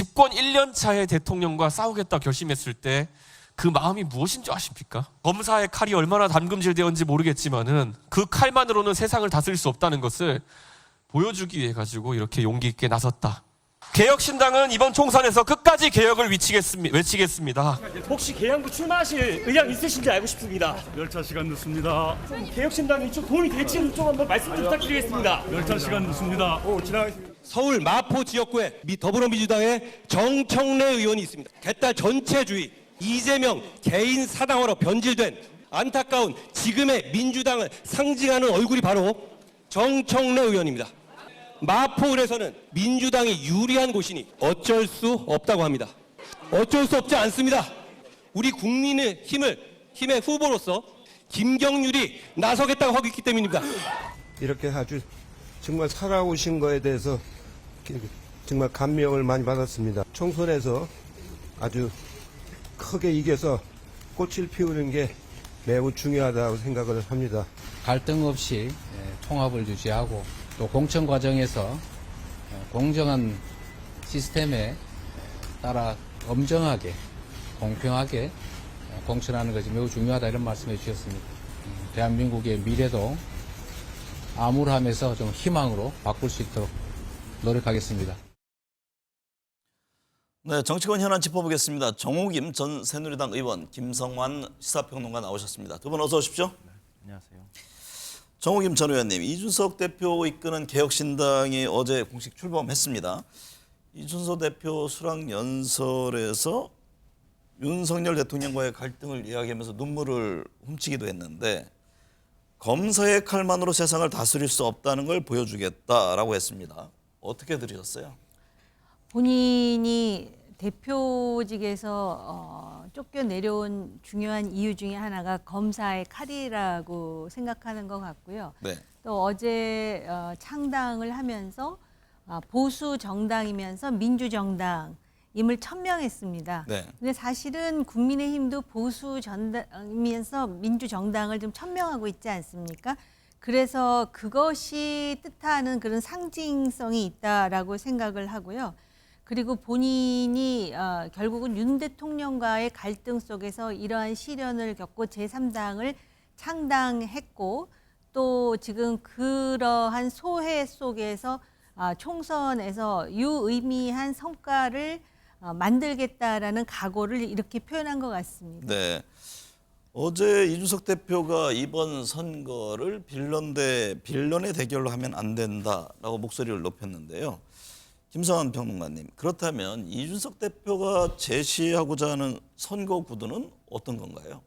집권 1년 차에 대통령과 싸우겠다 결심했을 때 그 마음이 무엇인 줄 아십니까? 검사의 칼이 얼마나 담금질되었는지 모르겠지만은 그 칼만으로는 세상을 다스릴 수 없다는 것을 보여주기 위해 가지고 이렇게 용기 있게 나섰다. 개혁신당은 이번 총선에서 끝까지 개혁을 외치겠습니다. 혹시 계양구 출마하실 의향 있으신지 알고 싶습니다. 열차 시간 늦습니다. 개혁신당이 좀 도움이 될지는 좀 한번 말씀 좀 부탁드리겠습니다. 열차 시간 늦습니다. 서울 마포 지역구에 더불어민주당의 정청래 의원이 있습니다. 개딸 전체주의, 이재명 개인 사당화로 변질된 안타까운 지금의 민주당을 상징하는 얼굴이 바로 정청래 의원입니다. 마포을에서는 민주당이 유리한 곳이니 어쩔 수 없다고 합니다. 어쩔 수 없지 않습니다. 우리 국민의 힘의 후보로서 김경률이 나서겠다고 하고 있기 때문입니다. 이렇게 아주 정말 살아오신 거에 대해서 정말 감명을 많이 받았습니다. 총선에서 아주 크게 이겨서 꽃을 피우는 게 매우 중요하다고 생각을 합니다. 갈등 없이 통합을 유지하고 또 공천 과정에서 공정한 시스템에 따라 엄정하게 공평하게 공천하는 것이 매우 중요하다 이런 말씀해 주셨습니다. 대한민국의 미래도 암울함에서 좀 희망으로 바꿀 수 있도록 노력하겠습니다. 네, 정치권 현안 짚어보겠습니다. 정호김 전 새누리당 의원, 김성환 시사평론가 나오셨습니다. 두 분 어서 오십시오. 네, 안녕하세요. 정호김 전 의원님, 이준석 대표 이끄는 개혁신당이 어제 공식 출범했습니다. 이준석 대표 수락연설에서 윤석열 대통령과의 갈등을 이야기하면서 눈물을 훔치기도 했는데 검사의 칼만으로 세상을 다스릴 수 없다는 걸 보여주겠다라고 했습니다. 어떻게 들으셨어요? 본인이 대표직에서 쫓겨내려온 중요한 이유 중에 하나가 검사의 칼이라고 생각하는 것 같고요. 네. 또 어제 창당을 하면서 보수 정당이면서 민주정당임을 천명했습니다. 네. 근데 사실은 국민의힘도 보수 정당이면서 민주정당을 좀 천명하고 있지 않습니까? 그래서 그것이 뜻하는 그런 상징성이 있다라고 생각을 하고요. 그리고 본인이 결국은 윤 대통령과의 갈등 속에서 이러한 시련을 겪고 제3당을 창당했고 또 지금 그러한 소회 속에서 총선에서 유의미한 성과를 만들겠다라는 각오를 이렇게 표현한 것 같습니다. 네. 어제 이준석 대표가 이번 선거를 빌런 대 빌런의 대결로 하면 안 된다라고 목소리를 높였는데요. 김성환 평론가님, 그렇다면 이준석 대표가 제시하고자 하는 선거 구도는 어떤 건가요?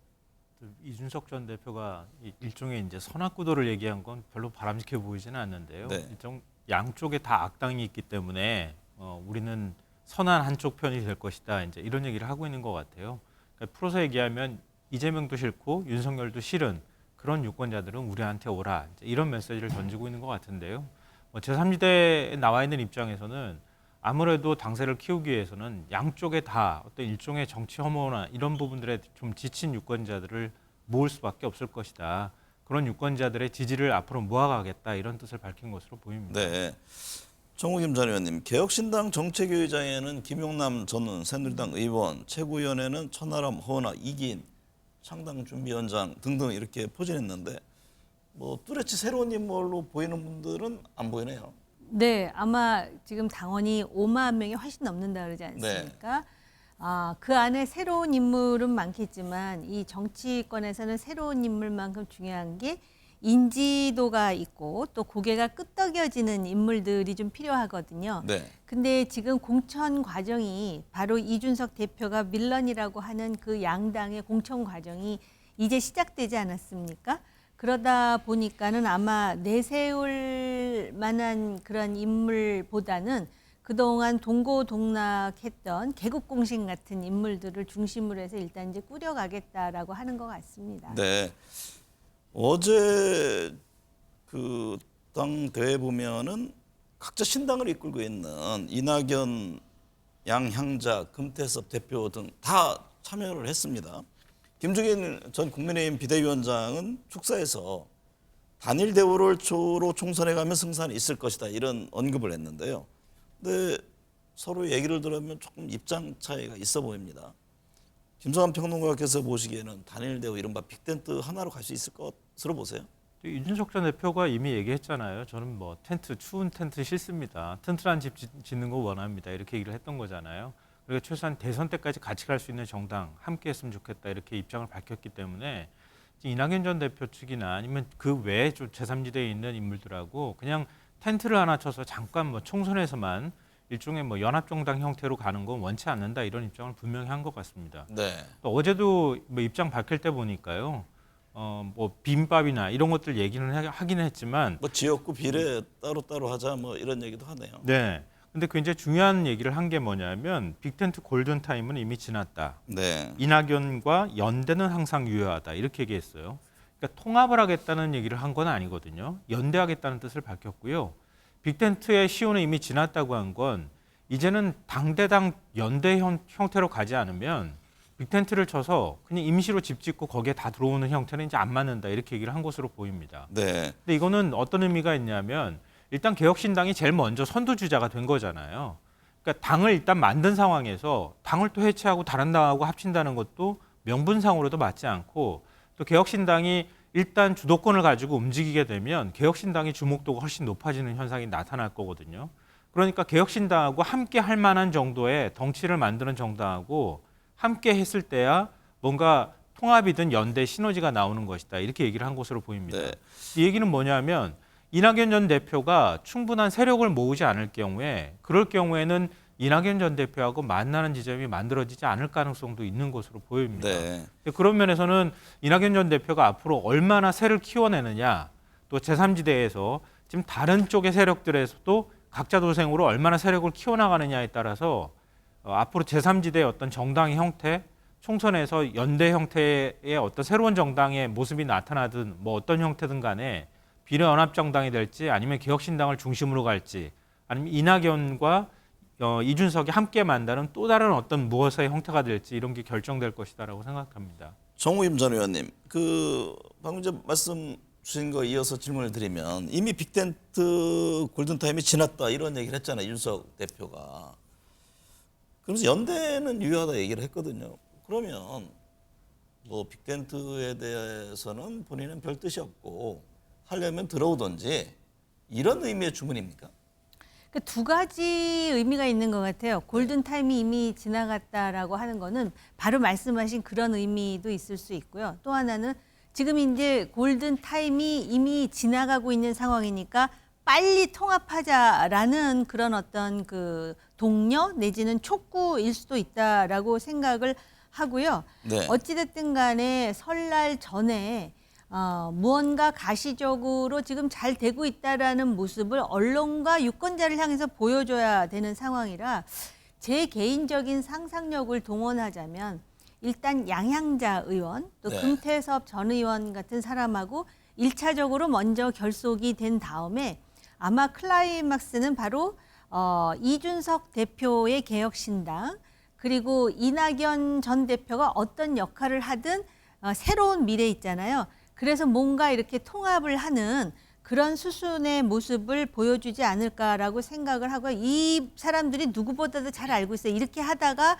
이준석 전 대표가 일종의 이제 선악구도를 얘기한 건 별로 바람직해 보이지는 않는데요. 네. 일종 양쪽에 다 악당이 있기 때문에 우리는 선한 한쪽 편이 될 것이다. 이제 이런 얘기를 하고 있는 것 같아요. 그러니까 풀어서 얘기하면 이재명도 싫고 윤석열도 싫은 그런 유권자들은 우리한테 오라. 이제 이런 메시지를 던지고 있는 것 같은데요. 제3지대에 나와 있는 입장에서는 아무래도 당세를 키우기 위해서는 양쪽에 다 어떤 일종의 정치 혐오나 이런 부분들에 좀 지친 유권자들을 모을 수밖에 없을 것이다. 그런 유권자들의 지지를 앞으로 모아가겠다 이런 뜻을 밝힌 것으로 보입니다. 네. 정호김 전 의원님, 개혁신당 정책위의장에는 김용남 전 새누리당 의원, 최고위원회는 천하람, 허은하, 이기인, 창당준비위원장 등등 이렇게 포진했는데 뚜렷이 새로운 인물로 보이는 분들은 안 보이네요. 네, 아마 지금 당원이 5만 명이 훨씬 넘는다 그러지 않습니까? 네. 그 안에 새로운 인물은 많겠지만 이 정치권에서는 새로운 인물만큼 중요한 게 인지도가 있고 또 고개가 끄덕여지는 인물들이 좀 필요하거든요. 네. 근데 지금 공천 과정이 바로 이준석 대표가 밀런이라고 하는 그 양당의 공천 과정이 이제 시작되지 않았습니까? 그러다 보니까는 아마 내세울 만한 그런 인물보다는 그동안 동고동락했던 개국공신 같은 인물들을 중심으로 해서 일단 이제 꾸려가겠다라고 하는 것 같습니다. 네. 어제 그 당 대회 보면은 각자 신당을 이끌고 있는 이낙연, 양향자, 금태섭 대표 등 다 참여를 했습니다. 김종인 전 국민의힘 비대위원장은 축사에서 단일 대우를 초로 총선에 가면 승산이 있을 것이다 이런 언급을 했는데요. 근데 서로 얘기를 들으면 조금 입장 차이가 있어 보입니다. 김성환 평론가께서 보시기에는 단일되고 이른바 빅텐트 하나로 갈 수 있을 것으로 보세요? 이준석 전 대표가 이미 얘기했잖아요. 저는 뭐 텐트, 추운 텐트 싫습니다. 튼튼한 집 짓는 거 원합니다. 이렇게 얘기를 했던 거잖아요. 그리고 최소한 대선 때까지 같이 갈 수 있는 정당 함께 했으면 좋겠다 이렇게 입장을 밝혔기 때문에 이낙연 전 대표 측이나 아니면 그 외에 좀 제3지대에 있는 인물들하고 그냥 텐트를 하나 쳐서 잠깐 뭐 총선에서만 일종의 뭐 연합정당 형태로 가는 건 원치 않는다 이런 입장을 분명히 한 것 같습니다. 네. 또 어제도 뭐 입장 밝힐 때 보니까요. 뭐 비빔밥이나 이런 것들 얘기는 하기는 했지만 뭐 지역구 비례 따로따로 하자 뭐 이런 얘기도 하네요. 네. 근데 굉장히 중요한 얘기를 한 게 뭐냐면 빅텐트 골든타임은 이미 지났다. 네. 이낙연과 연대는 항상 유효하다. 이렇게 얘기했어요. 그러니까 통합을 하겠다는 얘기를 한 건 아니거든요. 연대하겠다는 뜻을 밝혔고요. 빅텐트의 시효는 이미 지났다고 한 건 이제는 당대당 연대 형태로 가지 않으면 빅텐트를 쳐서 그냥 임시로 집 짓고 거기에 다 들어오는 형태는 이제 안 맞는다. 이렇게 얘기를 한 것으로 보입니다. 네. 근데 이거는 어떤 의미가 있냐면 일단 개혁신당이 제일 먼저 선두주자가 된 거잖아요. 그러니까 당을 일단 만든 상황에서 당을 또 해체하고 다른 당하고 합친다는 것도 명분상으로도 맞지 않고 또 개혁신당이 일단 주도권을 가지고 움직이게 되면 개혁신당의 주목도가 훨씬 높아지는 현상이 나타날 거거든요. 그러니까 개혁신당하고 함께 할 만한 정도의 덩치를 만드는 정당하고 함께 했을 때야 뭔가 통합이든 연대 시너지가 나오는 것이다. 이렇게 얘기를 한 것으로 보입니다. 네. 이 얘기는 뭐냐면 이낙연 전 대표가 충분한 세력을 모으지 않을 경우에 그럴 경우에는 이낙연 전 대표하고 만나는 지점이 만들어지지 않을 가능성도 있는 것으로 보입니다. 네. 그런 면에서는 이낙연 전 대표가 앞으로 얼마나 세를 키워내느냐 또 제3지대에서 지금 다른 쪽의 세력들에서도 각자 도생으로 얼마나 세력을 키워나가느냐에 따라서 앞으로 제3지대의 어떤 정당의 형태 총선에서 연대 형태의 어떤 새로운 정당의 모습이 나타나든 뭐 어떤 형태든 간에 비례연합정당이 될지 아니면 개혁신당을 중심으로 갈지 아니면 이낙연과 이준석이 함께 만나는 또 다른 어떤 무엇의 형태가 될지 이런 게 결정될 것이다라고 생각합니다. 정우임 전 의원님, 그 방금 전 말씀 주신 거 이어서 질문을 드리면 이미 빅텐트 골든타임이 지났다 이런 얘기를 했잖아요. 이준석 대표가. 그러면서 연대는 유효하다 얘기를 했거든요. 그러면 뭐 빅텐트에 대해서는 본인은 별 뜻이 없고 하려면 들어오든지 이런 의미의 주문입니까? 그 두 가지 의미가 있는 것 같아요. 골든타임이 이미 지나갔다라고 하는 거는 바로 말씀하신 그런 의미도 있을 수 있고요. 또 하나는 지금 이제 골든타임이 이미 지나가고 있는 상황이니까 빨리 통합하자라는 그런 어떤 그 동료 내지는 촉구일 수도 있다라고 생각을 하고요. 네. 어찌됐든 간에 설날 전에 무언가 가시적으로 지금 잘 되고 있다라는 모습을 언론과 유권자를 향해서 보여줘야 되는 상황이라 제 개인적인 상상력을 동원하자면 일단 양향자 의원 또 네. 금태섭 전 의원 같은 사람하고 1차적으로 먼저 결속이 된 다음에 아마 클라이막스는 바로 이준석 대표의 개혁신당 그리고 이낙연 전 대표가 어떤 역할을 하든 새로운 미래 있잖아요. 그래서 뭔가 이렇게 통합을 하는 그런 수순의 모습을 보여주지 않을까라고 생각을 하고 이 사람들이 누구보다도 잘 알고 있어요. 이렇게 하다가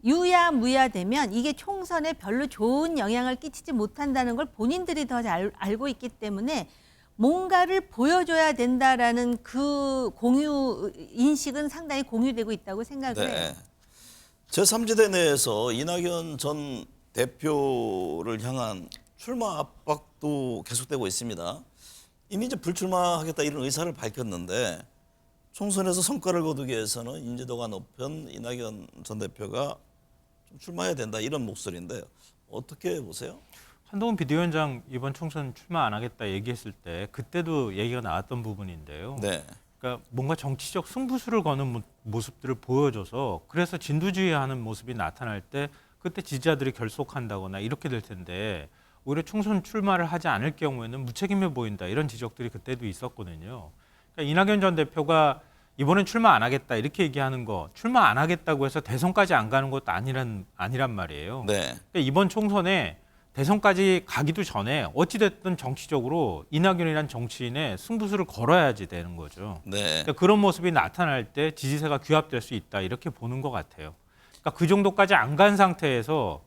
유야무야 되면 이게 총선에 별로 좋은 영향을 끼치지 못한다는 걸 본인들이 더 잘 알고 있기 때문에 뭔가를 보여줘야 된다라는 그 공유 인식은 상당히 공유되고 있다고 생각을 해요. 제3지대 내에서 이낙연 전 대표를 향한 출마 압박도 계속되고 있습니다. 이미 이제 불출마하겠다 이런 의사를 밝혔는데 총선에서 성과를 거두기 위해서는 인지도가 높은 이낙연 전 대표가 좀 출마해야 된다 이런 목소리인데 어떻게 보세요? 한동훈 비대위원장 이번 총선 출마 안 하겠다 얘기했을 때 그때도 얘기가 나왔던 부분인데요. 네. 그러니까 뭔가 정치적 승부수를 거는 모습들을 보여줘서 그래서 진두지휘하는 모습이 나타날 때 그때 지지자들이 결속한다거나 이렇게 될 텐데 오히려 총선 출마를 하지 않을 경우에는 무책임해 보인다 이런 지적들이 그때도 있었거든요. 그러니까 이낙연 전 대표가 이번엔 출마 안 하겠다 이렇게 얘기하는 거 출마 안 하겠다고 해서 대선까지 안 가는 것도 아니란 말이에요. 네. 그러니까 이번 총선에 대선까지 가기도 전에 어찌됐든 정치적으로 이낙연이라는 정치인의 승부수를 걸어야지 되는 거죠. 네. 그러니까 그런 모습이 나타날 때 지지세가 규합될 수 있다 이렇게 보는 것 같아요. 그러니까 그 정도까지 안 간 상태에서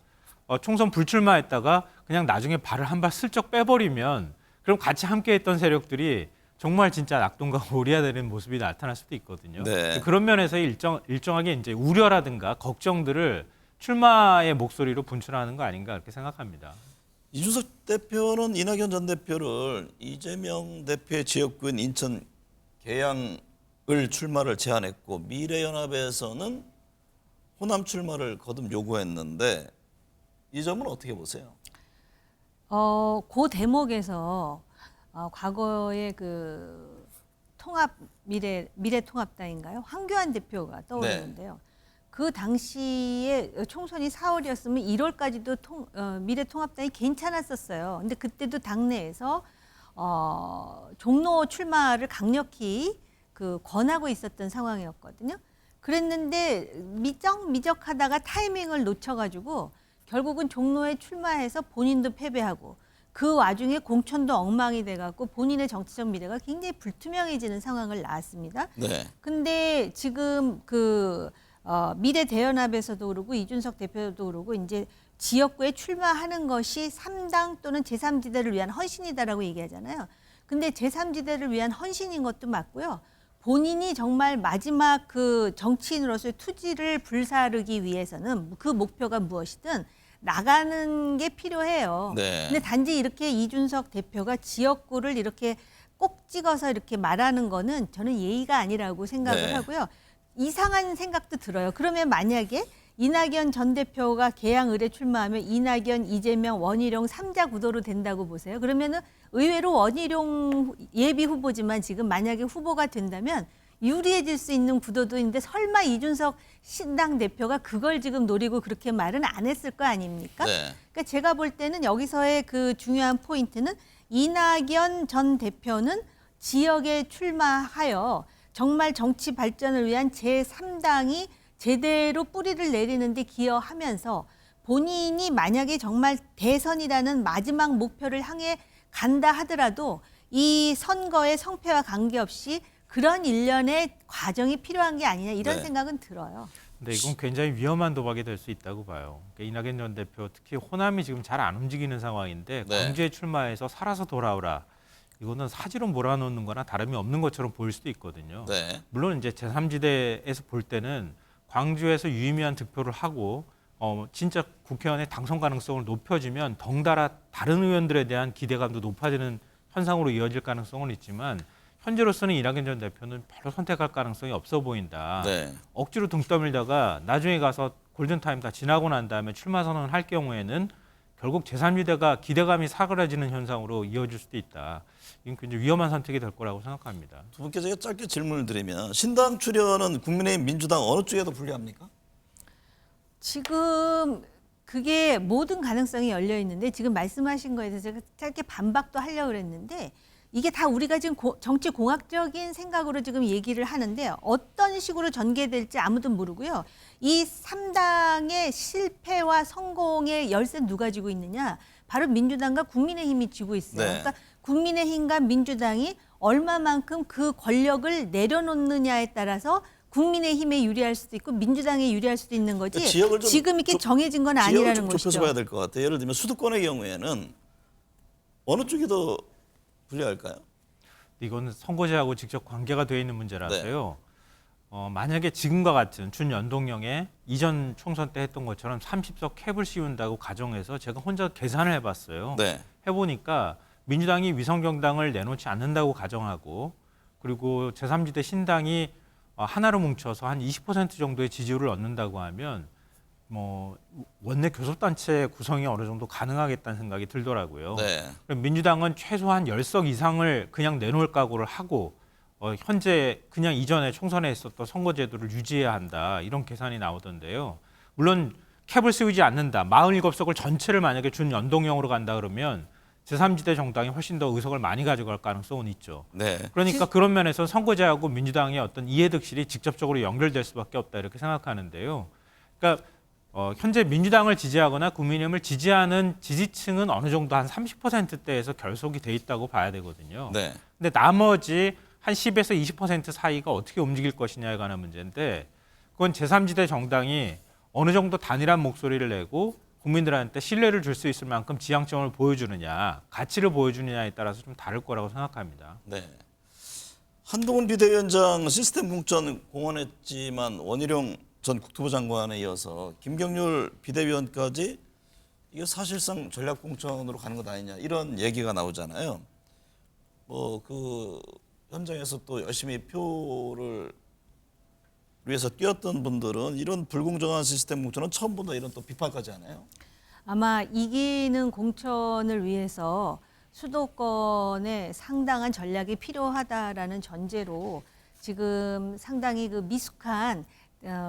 총선 불출마했다가 그냥 나중에 발을 한 발 슬쩍 빼버리면 그럼 같이 함께했던 세력들이 정말 진짜 낙동강 오리가 되는 모습이 나타날 수도 있거든요. 네. 그런 면에서 일정하게 이제 우려라든가 걱정들을 출마의 목소리로 분출하는 거 아닌가 그렇게 생각합니다. 이준석 대표는 이낙연 전 대표를 이재명 대표의 지역구인 인천 계양을 출마를 제안했고 미래연합에서는 호남 출마를 거듭 요구했는데 이 점은 어떻게 보세요? 그 대목에서 과거에 그 미래통합당인가요? 황교안 대표가 떠오르는데요. 그 당시에 총선이 4월이었으면 1월까지도 미래통합당이 괜찮았었어요. 근데 그때도 당내에서 종로 출마를 강력히 권하고 있었던 상황이었거든요. 그랬는데 미적하다가 타이밍을 놓쳐가지고 결국은 종로에 출마해서 본인도 패배하고 그 와중에 공천도 엉망이 돼갖고 본인의 정치적 미래가 굉장히 불투명해지는 상황을 낳았습니다. 네. 근데 지금 미래대연합에서도 그러고 이준석 대표도 그러고 이제 지역구에 출마하는 것이 3당 또는 제3지대를 위한 헌신이다라고 얘기하잖아요. 근데 제3지대를 위한 헌신인 것도 맞고요. 본인이 정말 마지막 그 정치인으로서의 투지를 불사르기 위해서는 그 목표가 무엇이든 나가는 게 필요해요. 네. 근데 단지 이렇게 이준석 대표가 지역구를 이렇게 꼭 찍어서 이렇게 말하는 거는 저는 예의가 아니라고 생각을 네. 하고요. 이상한 생각도 들어요. 그러면 만약에 이낙연 전 대표가 계양을에 출마하면 이낙연, 이재명, 원희룡 3자 구도로 된다고 보세요. 그러면은 의외로 원희룡 예비 후보지만 지금 만약에 후보가 된다면 유리해질 수 있는 구도도 있는데 설마 이준석 신당 대표가 그걸 지금 노리고 그렇게 말은 안 했을 거 아닙니까? 네. 그러니까 제가 볼 때는 여기서의 그 중요한 포인트는 이낙연 전 대표는 지역에 출마하여 정말 정치 발전을 위한 제3당이 제대로 뿌리를 내리는데 기여하면서 본인이 만약에 정말 대선이라는 마지막 목표를 향해 간다 하더라도 이 선거의 성패와 관계없이 그런 일련의 과정이 필요한 게 아니냐 이런 네. 생각은 들어요. 근데 이건 굉장히 위험한 도박이 될 수 있다고 봐요. 그러니까 이낙연 전 대표 특히 호남이 지금 잘 안 움직이는 상황인데 네. 광주에 출마해서 살아서 돌아오라. 이거는 사지로 몰아넣는 거나 다름이 없는 것처럼 보일 수도 있거든요. 네. 물론 이제 제3지대에서 볼 때는 광주에서 유의미한 득표를 하고 진짜 국회의원의 당선 가능성을 높여주면 덩달아 다른 의원들에 대한 기대감도 높아지는 현상으로 이어질 가능성은 있지만 현재로서는 이낙연 전 대표는 별로 선택할 가능성이 없어 보인다. 네. 억지로 등 떠밀다가 나중에 가서 골든타임 다 지나고 난 다음에 출마 선언을 할 경우에는 결국 제3지대가 기대감이 사그라지는 현상으로 이어질 수도 있다. 이건 굉장히 위험한 선택이 될 거라고 생각합니다. 두 분께 제가 짧게 질문을 드리면 신당 출연은 국민의힘 민주당 어느 쪽에도 불리합니까? 지금 그게 모든 가능성이 열려 있는데 지금 말씀하신 거에 대해서 제가 짧게 반박도 하려고 그랬는데 이게 다 우리가 지금 정치 공학적인 생각으로 지금 얘기를 하는데 어떤 식으로 전개될지 아무도 모르고요. 이 3당의 실패와 성공의 열쇠는 누가 쥐고 있느냐? 바로 민주당과 국민의힘이 쥐고 있어요. 네. 그러니까 국민의힘과 민주당이 얼마만큼 그 권력을 내려놓느냐에 따라서 국민의힘에 유리할 수도 있고 민주당에 유리할 수도 있는 거지. 그러니까 지역을 좀 지금 이렇게 정해진 건 지역을 아니라는 좀 좁혀서 것이죠. 봐야 될 것 같아요. 예를 들면 수도권의 경우에는 어느 쪽이 더 불리할까요? 이거는 선거제하고 직접 관계가 되어 있는 문제라서요. 만약에 지금과 같은 준연동형에 이전 총선 때 했던 것처럼 30석 캡을 씌운다고 가정해서 제가 혼자 계산을 해봤어요. 네. 해보니까 민주당이 위성정당을 내놓지 않는다고 가정하고 그리고 제3지대 신당이 하나로 뭉쳐서 한 20% 정도의 지지율을 얻는다고 하면 뭐 원내 교섭단체 구성이 어느 정도 가능하겠다는 생각이 들더라고요. 네. 그럼 민주당은 최소한 10석 이상을 그냥 내놓을 각오를 하고 현재 그냥 이전에 총선에 있었던 선거제도를 유지해야 한다 이런 계산이 나오던데요. 물론 캡을 씌우지 않는다. 47석을 전체를 만약에 준연동형으로 간다 그러면 제3지대 정당이 훨씬 더 의석을 많이 가져갈 가능성은 있죠. 네. 그러니까 그런 면에서 선거제하고 민주당의 어떤 이해득실이 직접적으로 연결될 수밖에 없다 이렇게 생각하는데요. 그러니까 현재 민주당을 지지하거나 국민의힘을 지지하는 지지층은 어느 정도 한 30%대에서 결속이 돼 있다고 봐야 되거든요. 네. 근데 나머지 한 10에서 20% 사이가 어떻게 움직일 것이냐에 관한 문제인데 그건 제3지대 정당이 어느 정도 단일한 목소리를 내고 국민들한테 신뢰를 줄 수 있을 만큼 지향점을 보여주느냐, 가치를 보여주느냐에 따라서 좀 다를 거라고 생각합니다. 네. 한동훈 비대위원장 시스템 공천 공언했지만 원희룡 전 국토부 장관에 이어서 김경률 비대위원까지 이게 사실상 전략 공천으로 가는 것 아니냐 이런 얘기가 나오잖아요. 뭐 그 현장에서 또 열심히 표를 위해서 뛰었던 분들은 이런 불공정한 시스템 공천은 처음 본다 이런 또 비판까지 하네요. 아마 이기는 공천을 위해서 수도권에 상당한 전략이 필요하다라는 전제로 지금 상당히 그 미숙한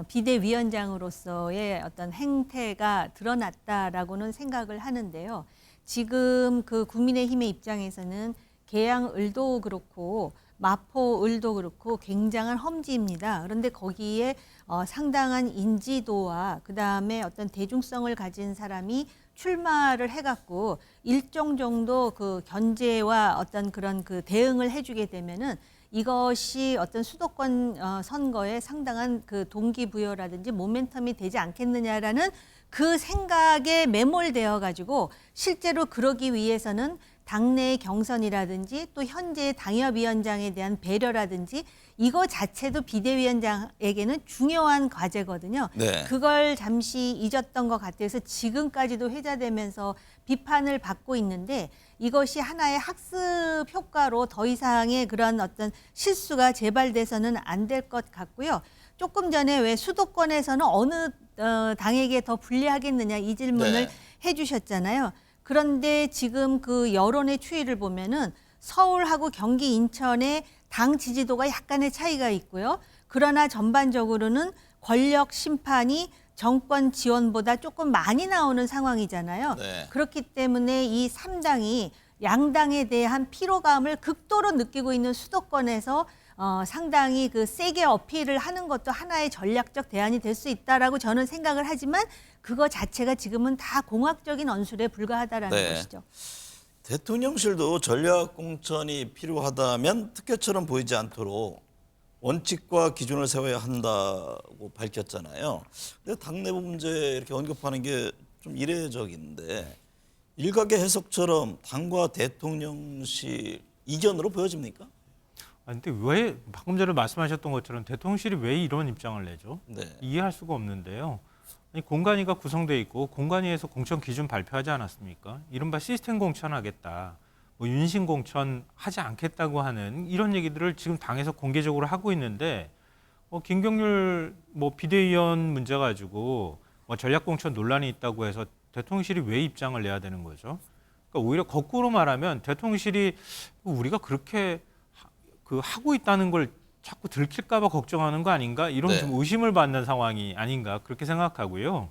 비대위원장으로서의 어떤 행태가 드러났다라고는 생각을 하는데요. 지금 그 국민의힘의 입장에서는 계양을도 그렇고 마포을도 그렇고 굉장한 험지입니다. 그런데 거기에 상당한 인지도와 그다음에 어떤 대중성을 가진 사람이 출마를 해갖고 일정 정도 그 견제와 어떤 그런 그 대응을 해주게 되면은 이것이 어떤 수도권 선거에 상당한 그 동기부여라든지 모멘텀이 되지 않겠느냐라는 그 생각에 매몰되어 가지고 실제로 그러기 위해서는 당내의 경선이라든지 또 현재 당협위원장에 대한 배려라든지 이거 자체도 비대위원장에게는 중요한 과제거든요. 네. 그걸 잠시 잊었던 것 같아서 지금까지도 회자되면서 비판을 받고 있는데 이것이 하나의 학습 효과로 더 이상의 그런 어떤 실수가 재발돼서는 안 될 것 같고요. 조금 전에 왜 수도권에서는 어느 당에게 더 불리하겠느냐 이 질문을 네. 해주셨잖아요. 그런데 지금 그 여론의 추이를 보면은 서울하고 경기, 인천의 당 지지도가 약간의 차이가 있고요. 그러나 전반적으로는 권력 심판이 정권 지원보다 조금 많이 나오는 상황이잖아요. 네. 그렇기 때문에 이 3당이 양당에 대한 피로감을 극도로 느끼고 있는 수도권에서 상당히 그 세게 어필을 하는 것도 하나의 전략적 대안이 될 수 있다라고 저는 생각을 하지만 그거 자체가 지금은 다 공학적인 언술에 불과하다라는 네. 것이죠. 대통령실도 전략 공천이 필요하다면 특혜처럼 보이지 않도록 원칙과 기준을 세워야 한다고 밝혔잖아요. 근데 당내부 문제 이렇게 언급하는 게 좀 이례적인데 일각의 해석처럼 당과 대통령실 이견으로 보여집니까? 근데 왜 방금 전에 말씀하셨던 것처럼 대통령실이 왜 이런 입장을 내죠? 네. 이해할 수가 없는데요. 아니, 공관위가 구성돼 있고 공관위에서 공천 기준 발표하지 않았습니까? 이른바 시스템 공천하겠다, 뭐 윤심 공천 하지 않겠다고 하는 이런 얘기들을 지금 당에서 공개적으로 하고 있는데 김경률 뭐 비대위원 문제 가지고 뭐 전략 공천 논란이 있다고 해서 대통령실이 왜 입장을 내야 되는 거죠? 그러니까 오히려 거꾸로 말하면 대통령실이 우리가 그렇게 하고 있다는 걸 자꾸 들킬까 봐 걱정하는 거 아닌가 이런 네. 좀 의심을 받는 상황이 아닌가 그렇게 생각하고요.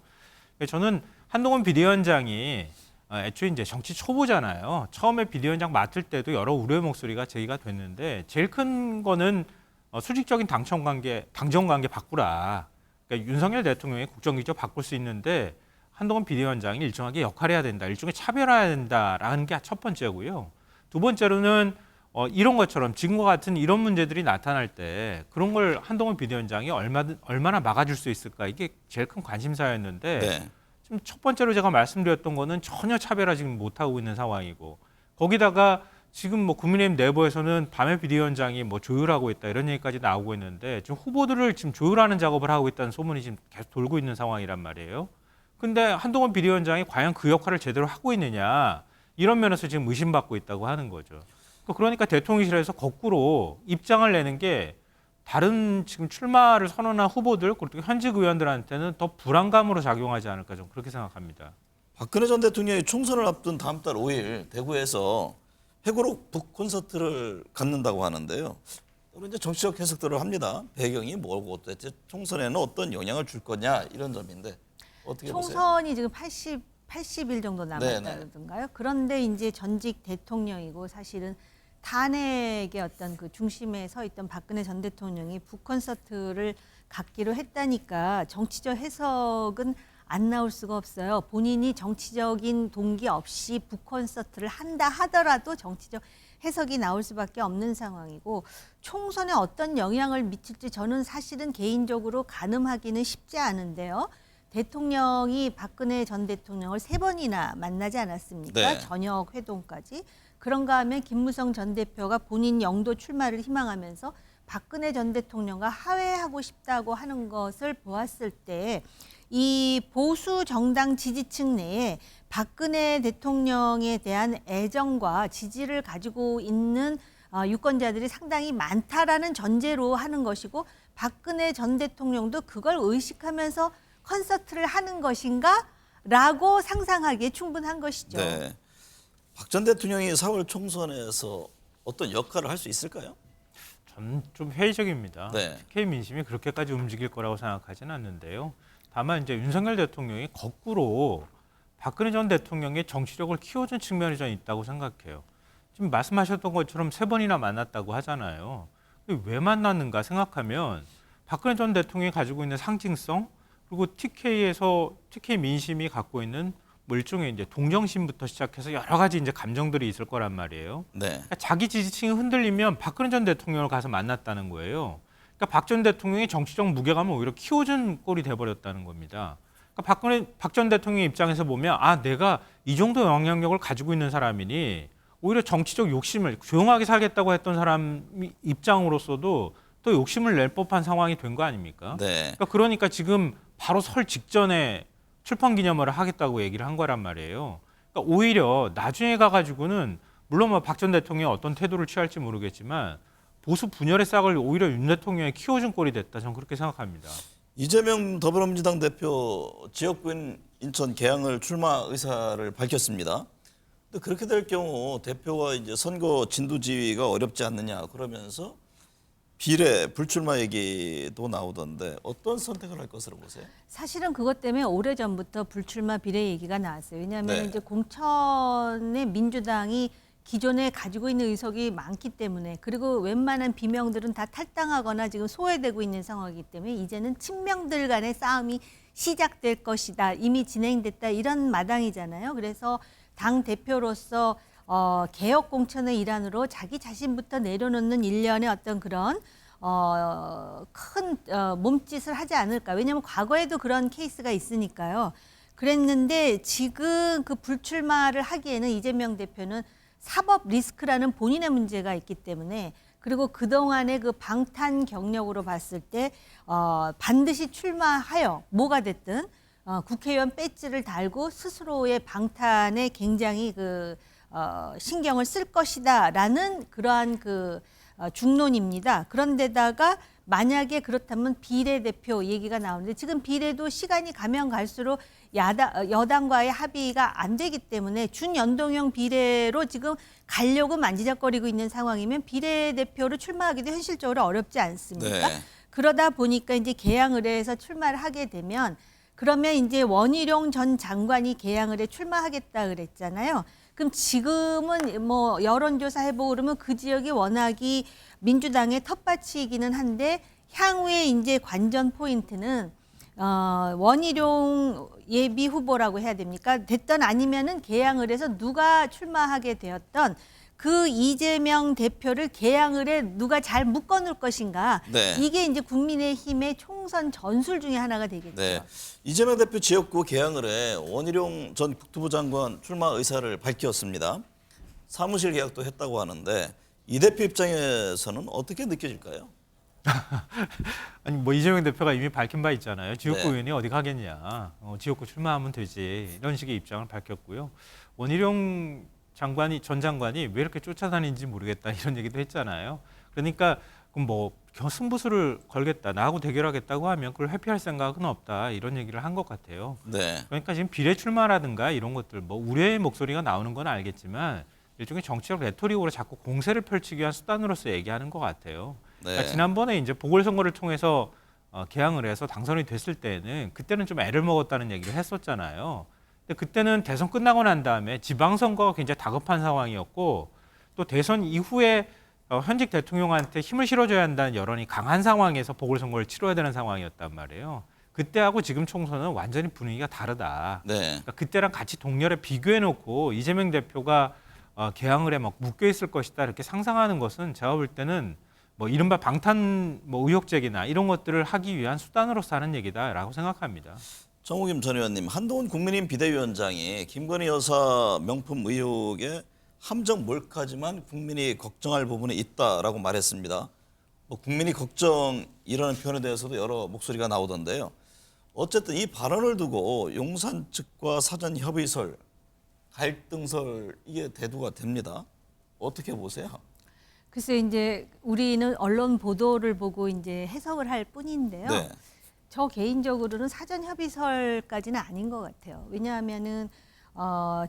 저는 한동훈 비대위원장이 애초에 이제 정치 초보잖아요. 처음에 비대위원장 맡을 때도 여러 우려의 목소리가 제기가 됐는데 제일 큰 거는 수직적인 당정 관계 바꾸라. 그러니까 윤석열 대통령이 국정기조 바꿀 수 있는데 한동훈 비대위원장이 일정하게 역할해야 된다. 일종의 차별화해야 된다라는 게 첫 번째고요. 두 번째로는 이런 것처럼 지금과 같은 이런 문제들이 나타날 때 그런 걸 한동훈 비대위원장이 얼마나 막아줄 수 있을까 이게 제일 큰 관심사였는데 네. 지금 첫 번째로 제가 말씀드렸던 거는 전혀 차별화 지금 못하고 있는 상황이고 거기다가 지금 뭐 국민의힘 내부에서는 밤에 비대위원장이 뭐 조율하고 있다 이런 얘기까지 나오고 있는데 지금 후보들을 지금 조율하는 작업을 하고 있다는 소문이 지금 계속 돌고 있는 상황이란 말이에요. 근데 한동훈 비대위원장이 과연 그 역할을 제대로 하고 있느냐 이런 면에서 지금 의심받고 있다고 하는 거죠. 그러니까 대통령실에서 거꾸로 입장을 내는 게 다른 지금 출마를 선언한 후보들 그리고 현직 의원들한테는 더 불안감으로 작용하지 않을까 좀 그렇게 생각합니다. 박근혜 전 대통령이 총선을 앞둔 다음 달 5일 대구에서 회고록 북 콘서트를 갖는다고 하는데요. 그런 이제 정치적 해석들을 합니다. 배경이 뭐고 도대체 총선에는 어떤 영향을 줄 거냐 이런 점인데 어떻게 보세요? 총선이 지금 80일 정도 남았다던가요. 그런데 이제 전직 대통령이고 사실은 탄핵의 어떤 그 중심에 서 있던 박근혜 전 대통령이 북 콘서트를 갖기로 했다니까 정치적 해석은 안 나올 수가 없어요. 본인이 정치적인 동기 없이 북콘서트를 한다 하더라도 정치적 해석이 나올 수밖에 없는 상황이고 총선에 어떤 영향을 미칠지 저는 사실은 개인적으로 가늠하기는 쉽지 않은데요. 대통령이 박근혜 전 대통령을 3번이나 만나지 않았습니까? 네. 저녁 회동까지. 그런가 하면 김무성 전 대표가 본인 영도 출마를 희망하면서 박근혜 전 대통령과 화해하고 싶다고 하는 것을 보았을 때 이 보수 정당 지지층 내에 박근혜 대통령에 대한 애정과 지지를 가지고 있는 유권자들이 상당히 많다라는 전제로 하는 것이고 박근혜 전 대통령도 그걸 의식하면서 콘서트를 하는 것인가? 라고 상상하기에 충분한 것이죠. 네. 박 전 대통령이 4월 총선에서 어떤 역할을 할 수 있을까요? 저는 좀 회의적입니다. 네. 특히 민심이 그렇게까지 움직일 거라고 생각하지는 않는데요. 다만 이제 윤석열 대통령이 거꾸로 박근혜 전 대통령의 정치력을 키워준 측면이 좀 있다고 생각해요. 지금 말씀하셨던 것처럼 3번이나 만났다고 하잖아요. 왜 만났는가 생각하면 박근혜 전 대통령이 가지고 있는 상징성 그리고 TK 민심이 갖고 있는 뭐 일종의 이제 동정심부터 시작해서 여러 가지 이제 감정들이 있을 거란 말이에요. 네. 그러니까 자기 지지층이 흔들리면 박근혜 전 대통령을 가서 만났다는 거예요. 그러니까 박 전 대통령이 정치적 무게감을 오히려 키워준 꼴이 돼버렸다는 겁니다. 그러니까 박 전 대통령 입장에서 보면 내가 이 정도 영향력을 가지고 있는 사람이니 오히려 정치적 욕심을 조용하게 살겠다고 했던 사람 입장으로서도 또 욕심을 낼 법한 상황이 된 거 아닙니까? 네. 그러니까 지금 바로 설 직전에 출판 기념회를 하겠다고 얘기를 한 거란 말이에요. 그러니까 오히려 나중에 가가지고는 물론 뭐 박 전 대통령이 어떤 태도를 취할지 모르겠지만 보수 분열의 싹을 오히려 윤 대통령이 키워준 꼴이 됐다. 저는 그렇게 생각합니다. 이재명 더불어민주당 대표 지역구인 인천 계양을 출마 의사를 밝혔습니다. 근데 그렇게 될 경우 대표와 이제 선거 진두지휘가 어렵지 않느냐 그러면서 비례 불출마 얘기도 나오던데 어떤 선택을 할 것으로 보세요? 사실은 그것 때문에 오래전부터 불출마 비례 얘기가 나왔어요. 왜냐하면 네. 이제 공천의 민주당이 기존에 가지고 있는 의석이 많기 때문에 그리고 웬만한 비명들은 다 탈당하거나 지금 소외되고 있는 상황이기 때문에 이제는 친명들 간의 싸움이 시작될 것이다. 이미 진행됐다. 이런 마당이잖아요. 그래서 당 대표로서 개혁 공천의 일환으로 자기 자신부터 내려놓는 일련의 어떤 그런 큰 몸짓을 하지 않을까. 왜냐하면 과거에도 그런 케이스가 있으니까요. 그랬는데 지금 그 불출마를 하기에는 이재명 대표는 사법 리스크라는 본인의 문제가 있기 때문에 그리고 그동안의 그 방탄 경력으로 봤을 때 반드시 출마하여 뭐가 됐든 국회의원 배지를 달고 스스로의 방탄에 굉장히 신경을 쓸 것이다라는 그러한 중론입니다. 그런데다가 만약에 그렇다면 비례대표 얘기가 나오는데 지금 비례도 시간이 가면 갈수록 여당과의 합의가 안 되기 때문에 준연동형 비례로 지금 가려고 만지작거리고 있는 상황이면 비례대표로 출마하기도 현실적으로 어렵지 않습니까? 네. 그러다 보니까 이제 계양을해에서 출마를 하게 되면 그러면 이제 원희룡 전 장관이 계양을해 출마하겠다 그랬잖아요. 그럼 지금은 뭐 여론조사 해보고 그러면 그 지역이 워낙이 민주당의 텃밭이기는 한데 향후에 이제 관전 포인트는 원희룡 예비 후보라고 해야 됩니까? 됐던 아니면은 계양을 해서 누가 출마하게 되었던 그 이재명 대표를 계양을 해 누가 잘 묶어놓을 것인가? 네. 이게 이제 국민의힘의 총선 전술 중에 하나가 되겠죠. 네. 이재명 대표 지역구 계양을 해 원희룡 전 국토부 장관 출마 의사를 밝혔습니다. 사무실 계약도 했다고 하는데 이 대표 입장에서는 어떻게 느껴질까요? 아니 뭐 이재명 대표가 이미 밝힌 바 있잖아요. 지역구 네. 의원이 어디 가겠냐. 지역구 출마하면 되지. 이런 식의 입장을 밝혔고요. 원희룡 전 장관이 왜 이렇게 쫓아다니는지 모르겠다 이런 얘기도 했잖아요. 그러니까 그럼 뭐 승부수를 걸겠다. 나하고 대결하겠다고 하면 그걸 회피할 생각은 없다. 이런 얘기를 한 것 같아요. 네. 그러니까 지금 비례 출마라든가 이런 것들 뭐 우려의 목소리가 나오는 건 알겠지만 일종의 정치적 레토릭으로 자꾸 공세를 펼치기 위한 수단으로서 얘기하는 것 같아요. 그러니까 네. 지난번에 이제 보궐선거를 통해서 개항을 해서 당선이 됐을 때는 그때는 좀 애를 먹었다는 얘기를 했었잖아요. 근데 그때는 대선 끝나고 난 다음에 지방선거가 굉장히 다급한 상황이었고 또 대선 이후에 현직 대통령한테 힘을 실어줘야 한다는 여론이 강한 상황에서 보궐선거를 치러야 되는 상황이었단 말이에요. 그때하고 지금 총선은 완전히 분위기가 다르다. 네. 그러니까 그때랑 같이 동렬에 비교해놓고 이재명 대표가 개항을 해 막 묶여 있을 것이다 이렇게 상상하는 것은 제가 볼 때는 뭐 이른바 방탄 뭐 의혹 제기나 이런 것들을 하기 위한 수단으로서 하는 얘기다라고 생각합니다. 정우김 전 의원님, 한동훈 국민의힘 비대위원장이 김건희 여사 명품 의혹에 함정 몰카지만 국민이 걱정할 부분이 있다라고 말했습니다. 뭐 국민이 걱정이라는 표현에 대해서도 여러 목소리가 나오던데요. 어쨌든 이 발언을 두고 용산 측과 사전 협의설, 갈등설 이게 대두가 됩니다. 어떻게 보세요? 글쎄 이제 우리는 언론 보도를 보고 이제 해석을 할 뿐인데요. 네. 저 개인적으로는 사전 협의설까지는 아닌 것 같아요. 왜냐하면은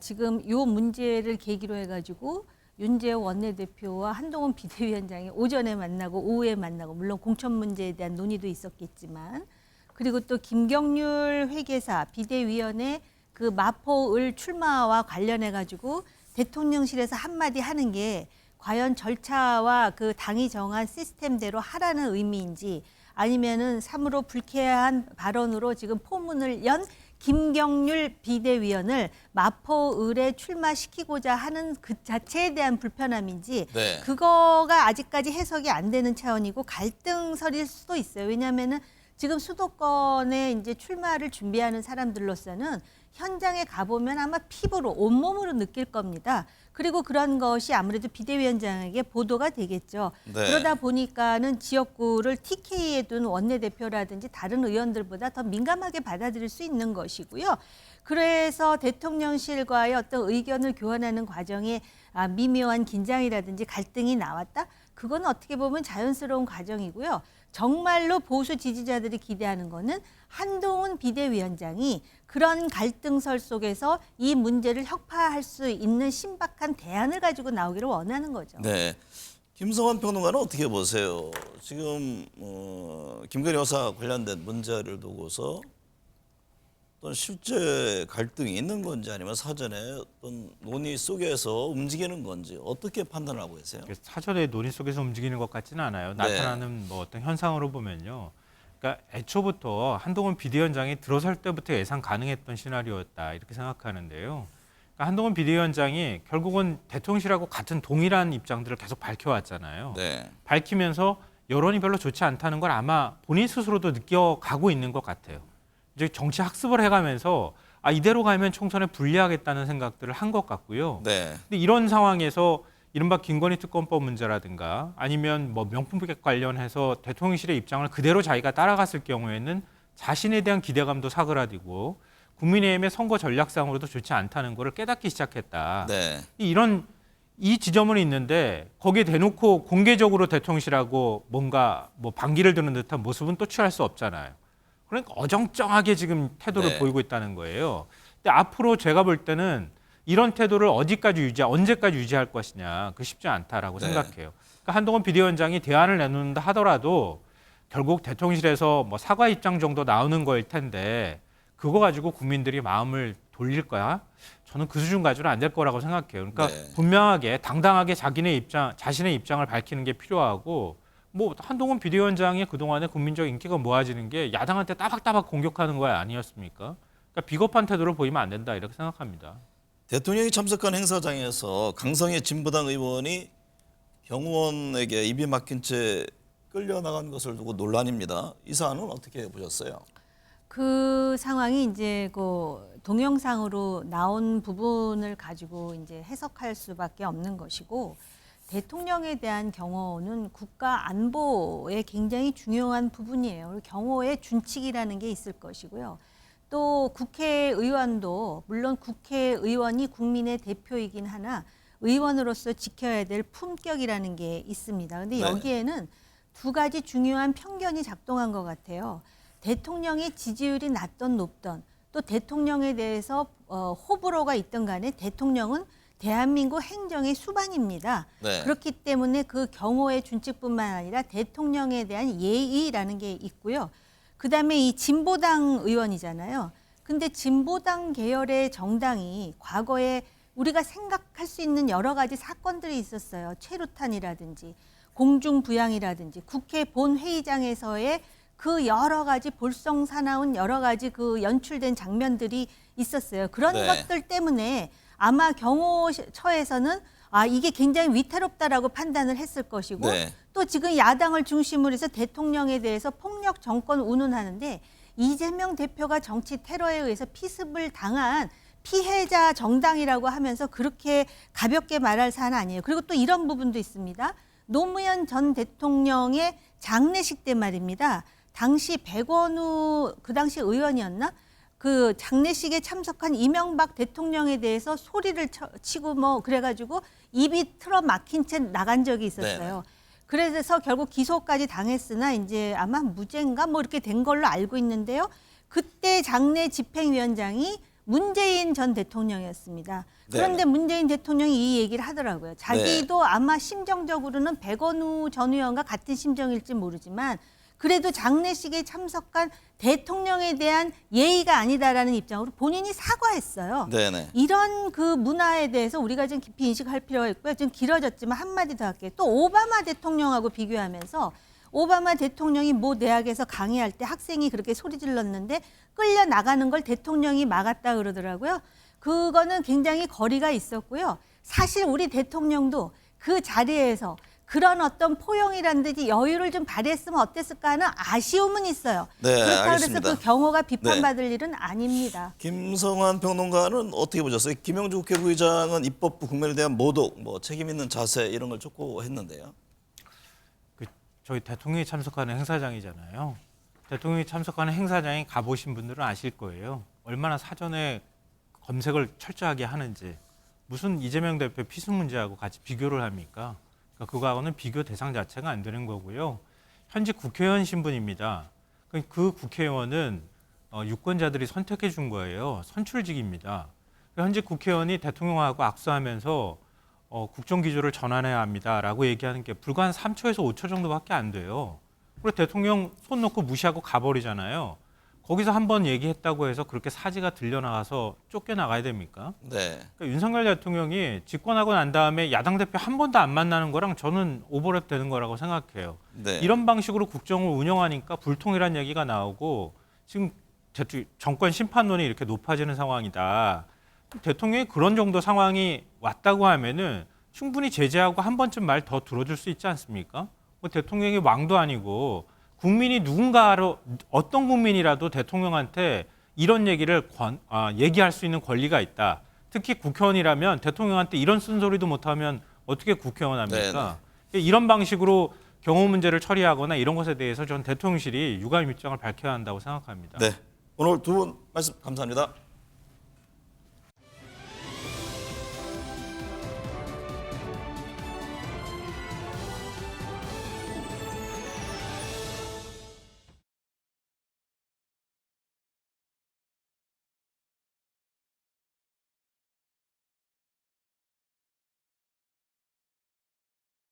지금 요 문제를 계기로 해가지고 윤재호 원내대표와 한동훈 비대위원장이 오전에 만나고 오후에 만나고 물론 공천 문제에 대한 논의도 있었겠지만 그리고 또 김경률 회계사 비대위원회 그 마포을 출마와 관련해 가지고 대통령실에서 한마디 하는 게 과연 절차와 그 당이 정한 시스템대로 하라는 의미인지 아니면은 참으로 불쾌한 발언으로 지금 포문을 연 김경률 비대위원을 마포을에 출마시키고자 하는 그 자체에 대한 불편함인지 네. 그거가 아직까지 해석이 안 되는 차원이고 갈등설일 수도 있어요. 왜냐하면은 지금 수도권에 이제 출마를 준비하는 사람들로서는 현장에 가보면 아마 피부로 온몸으로 느낄 겁니다. 그리고 그런 것이 아무래도 비대위원장에게 보도가 되겠죠. 네. 그러다 보니까는 지역구를 TK에 둔 원내대표라든지 다른 의원들보다 더 민감하게 받아들일 수 있는 것이고요. 그래서 대통령실과의 어떤 의견을 교환하는 과정에 미묘한 긴장이라든지 갈등이 나왔다? 그건 어떻게 보면 자연스러운 과정이고요. 정말로 보수 지지자들이 기대하는 거는 한동훈 비대위원장이 그런 갈등설 속에서 이 문제를 혁파할 수 있는 신박한 대안을 가지고 나오기를 원하는 거죠. 네. 김성환 평론가는 어떻게 보세요? 지금 김건희 여사 관련된 문제를 두고서 어떤 실제 갈등이 있는 건지 아니면 사전에 어떤 논의 속에서 움직이는 건지 어떻게 판단을 하고 계세요? 사전에 논의 속에서 움직이는 것 같지는 않아요. 나타나는 뭐 어떤 현상으로 보면요. 그러니까 애초부터 한동훈 비대위원장이 들어설 때부터 예상 가능했던 시나리오였다 이렇게 생각하는데요. 그러니까 한동훈 비대위원장이 결국은 대통령실하고 같은 동일한 입장들을 계속 밝혀왔잖아요. 네. 밝히면서 여론이 별로 좋지 않다는 걸 아마 본인 스스로도 느껴가고 있는 것 같아요. 이제 정치 학습을 해가면서 이대로 가면 총선에 불리하겠다는 생각들을 한 것 같고요. 네. 근데 이런 상황에서 이른바 김건희 특검법 문제라든가 아니면 뭐 명품백 관련해서 대통령실의 입장을 그대로 자기가 따라갔을 경우에는 자신에 대한 기대감도 사그라들고 국민의힘의 선거 전략상으로도 좋지 않다는 것을 깨닫기 시작했다. 네. 이 지점은 있는데 거기에 대놓고 공개적으로 대통령실하고 뭔가 뭐 반기를 드는 듯한 모습은 또 취할 수 없잖아요. 그러니까 어정쩡하게 지금 태도를 네. 보이고 있다는 거예요. 근데 앞으로 제가 볼 때는 이런 태도를 언제까지 유지할 것이냐, 그 쉽지 않다라고 네. 생각해요. 그러니까 한동훈 비대위원장이 대안을 내놓는다 하더라도 결국 대통령실에서 뭐 사과 입장 정도 나오는 거일 텐데 그거 가지고 국민들이 마음을 돌릴 거야? 저는 그 수준까지는 안 될 거라고 생각해요. 그러니까 네. 분명하게 당당하게 자신의 입장을 밝히는 게 필요하고 뭐 한동훈 비대위원장의 그동안의 국민적 인기가 모아지는 게 야당한테 따박따박 공격하는 거 아니었습니까? 그러니까 비겁한 태도를 보이면 안 된다 이렇게 생각합니다. 대통령이 참석한 행사장에서 강성의 진보당 의원이 경호원에게 입이 막힌 채 끌려나간 것을 두고 논란입니다. 이 사안은 어떻게 보셨어요? 그 상황이 이제 그 동영상으로 나온 부분을 가지고 이제 해석할 수밖에 없는 것이고 대통령에 대한 경호는 국가 안보에 굉장히 중요한 부분이에요. 경호의 준칙이라는 게 있을 것이고요. 또 국회의원도 물론 국회의원이 국민의 대표이긴 하나 의원으로서 지켜야 될 품격이라는 게 있습니다. 그런데 네. 여기에는 두 가지 중요한 편견이 작동한 것 같아요. 대통령의 지지율이 낮던 높던 또 대통령에 대해서 호불호가 있던 간에 대통령은 대한민국 행정의 수반입니다. 네. 그렇기 때문에 그 경호의 준칙뿐만 아니라 대통령에 대한 예의라는 게 있고요. 그다음에 이 진보당 의원이잖아요. 근데 진보당 계열의 정당이 과거에 우리가 생각할 수 있는 여러 가지 사건들이 있었어요. 최루탄이라든지 공중부양이라든지 국회 본회의장에서의 그 여러 가지 볼썽사나운 여러 가지 그 연출된 장면들이 있었어요. 그런 네. 것들 때문에 아마 경호처에서는 이게 굉장히 위태롭다라고 판단을 했을 것이고 네. 또 지금 야당을 중심으로 해서 대통령에 대해서 폭력 정권 운운하는데 이재명 대표가 정치 테러에 의해서 피습을 당한 피해자 정당이라고 하면서 그렇게 가볍게 말할 사안 아니에요. 그리고 또 이런 부분도 있습니다. 노무현 전 대통령의 장례식 때 말입니다. 당시 백원우 그 당시 의원이었나? 그 장례식에 참석한 이명박 대통령에 대해서 소리를 치고 뭐 그래가지고 입이 틀어 막힌 채 나간 적이 있었어요. 그래서 결국 기소까지 당했으나 이제 아마 무죄인가 뭐 이렇게 된 걸로 알고 있는데요. 그때 장례 집행위원장이 문재인 전 대통령이었습니다. 그런데 문재인 대통령이 이 얘기를 하더라고요. 자기도 아마 심정적으로는 백원우 전 의원과 같은 심정일지 모르지만 그래도 장례식에 참석한 대통령에 대한 예의가 아니다라는 입장으로 본인이 사과했어요. 네네. 이런 그 문화에 대해서 우리가 좀 깊이 인식할 필요가 있고요. 좀 길어졌지만 한마디 더 할게요. 또 오바마 대통령하고 비교하면서 오바마 대통령이 모 대학에서 강의할 때 학생이 그렇게 소리 질렀는데 끌려 나가는 걸 대통령이 막았다 그러더라고요. 그거는 굉장히 거리가 있었고요. 사실 우리 대통령도 그 자리에서 그런 어떤 포용이라는 듯이 여유를 좀 발휘했으면 어땠을까 하는 아쉬움은 있어요. 네, 그렇다고 알겠습니다. 해서 그 경호가 비판받을 일은 아닙니다. 김성환 평론가는 어떻게 보셨어요? 김영주 국회부의장은 입법부 국면에 대한 모독, 뭐 책임 있는 자세 이런 걸 촉구했는데요. 저희 대통령이 참석하는 행사장이잖아요. 대통령이 참석하는 행사장에 가보신 분들은 아실 거예요. 얼마나 사전에 검색을 철저하게 하는지. 무슨 이재명 대표 피습 문제하고 같이 비교를 합니까? 그러니까 그거하고는 비교 대상 자체가 안 되는 거고요. 현직 국회의원 신분입니다. 그 국회의원은 유권자들이 선택해 준 거예요. 선출직입니다. 현직 국회의원이 대통령하고 악수하면서 국정기조를 전환해야 합니다라고 얘기하는 게 불과 한 3초에서 5초 정도밖에 안 돼요. 그리고 대통령 손 놓고 무시하고 가버리잖아요. 거기서 한번 얘기했다고 해서 그렇게 사지가 들려나가서 쫓겨나가야 됩니까? 네. 그러니까 윤석열 대통령이 집권하고 난 다음에 야당 대표 한 번도 안 만나는 거랑 저는 오버랩 되는 거라고 생각해요. 네. 이런 방식으로 국정을 운영하니까 불통이라는 얘기가 나오고 지금 정권 심판론이 이렇게 높아지는 상황이다. 대통령이 그런 정도 상황이 왔다고 하면은 충분히 제재하고 한 번쯤 말 더 들어줄 수 있지 않습니까? 뭐 대통령이 왕도 아니고 국민이 누군가로 어떤 국민이라도 대통령한테 이런 얘기를 얘기할 수 있는 권리가 있다. 특히 국회의원이라면 대통령한테 이런 쓴소리도 못하면 어떻게 국회의원 합니까? 이런 방식으로 경호 문제를 처리하거나 이런 것에 대해서 저는 대통령실이 유감 입장을 밝혀야 한다고 생각합니다. 네. 오늘 두 분 말씀 감사합니다.